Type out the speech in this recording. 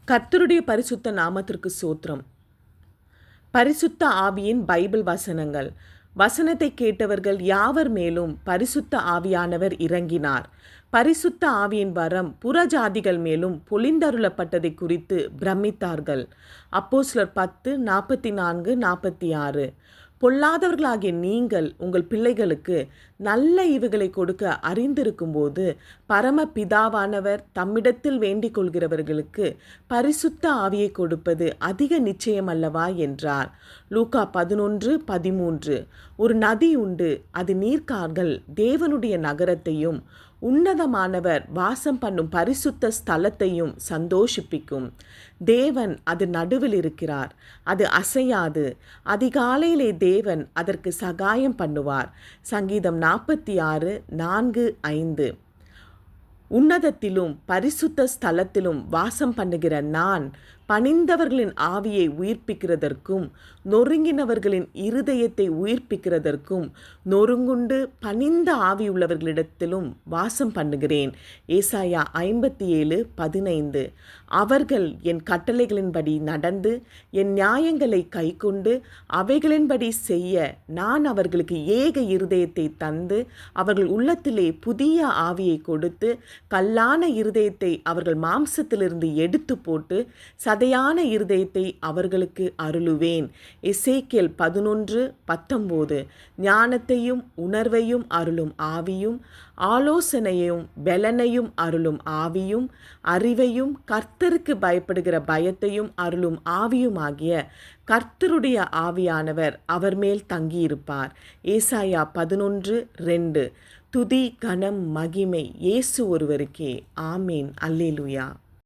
கர்த்தருடைய பரிசுத்த நாமத்திற்கு சோத்திரம். பரிசுத்த ஆவியின் பைபிள் வசனங்கள். வசனத்தை கேட்டவர்கள் யாவர் மேலும் பரிசுத்த ஆவியானவர் இறங்கினார். பரிசுத்த ஆவியின் வரம் புறஜாதிகள் மேலும் பொழிந்தருளப்பட்டதை குறித்து பிரமித்தார்கள். அப்போஸ்தலர் 10:44-46. பொல்லாதவர்களாகிய நீங்கள் உங்கள் பிள்ளைகளுக்கு நல்ல ஈவுகளை கொடுக்க அறிந்திருக்கும்போது பரமபிதாவானவர் தம்மிடத்தில் வேண்டிக் கொள்கிறவர்களுக்கு பரிசுத்த ஆவியை கொடுப்பது அதிக நிச்சயம் அல்லவா என்றார். லூக்கா 11:13. ஒரு நதி உண்டு, அது நீர்க்கால்கள் தேவனுடைய நகரத்தையும் உன்னதமானவர் வாசம் பண்ணும் பரிசுத்த ஸ்தலத்தையும் சந்தோஷிப்பிக்கும். தேவன் அது நடுவில் இருக்கிறார், அது அசையாது. அதிகாலையிலே தேவன் அதற்கு சகாயம் பண்ணுவார். சங்கீதம் 46:4-5. உன்னதத்திலும் பரிசுத்த ஸ்தலத்திலும் வாசம் பண்ணுகிற நான் பணிந்தவர்களின் ஆவியை உயிர்ப்பிக்கிறதற்கும் நொறுங்கினவர்களின் இருதயத்தை உயிர்ப்பிக்கிறதற்கும் நொறுங்குண்டு பணிந்த ஆவியுள்ளவர்களிடத்திலும் வாசம் பண்ணுகிறேன். ஏசாயா 57:15. அவர்கள் என் கட்டளைகளின்படி நடந்து என் நியாயங்களை கைக்கொண்டு அவைகளின்படி செய்ய நான் அவர்களுக்கு ஏக இருதயத்தை தந்து அவர்கள் உள்ளத்திலே புதிய ஆவியை கொடுத்து கல்லான இருதயத்தை அவர்கள் மாம்சத்திலிருந்து எடுத்து போட்டு சதையான இருதயத்தை அவர்களுக்கு அருளுவேன். எசேக்கியேல் 11:19. ஞானத்தையும் உணர்வையும் அருளும் ஆவியும் ஆலோசனையும் பெலனையும் அருளும் ஆவியும் அறிவையும் கர்த்தருக்கு பயப்படுகிற பயத்தையும் அருளும் ஆவியுமாகிய கர்த்தருடைய ஆவியானவர் அவர் மேல் தங்கியிருப்பார். ஏசாயா 11:2. துதி கனம் மகிமை இயேசு ஒருவருக்கே. ஆமேன். அல்லேலூயா.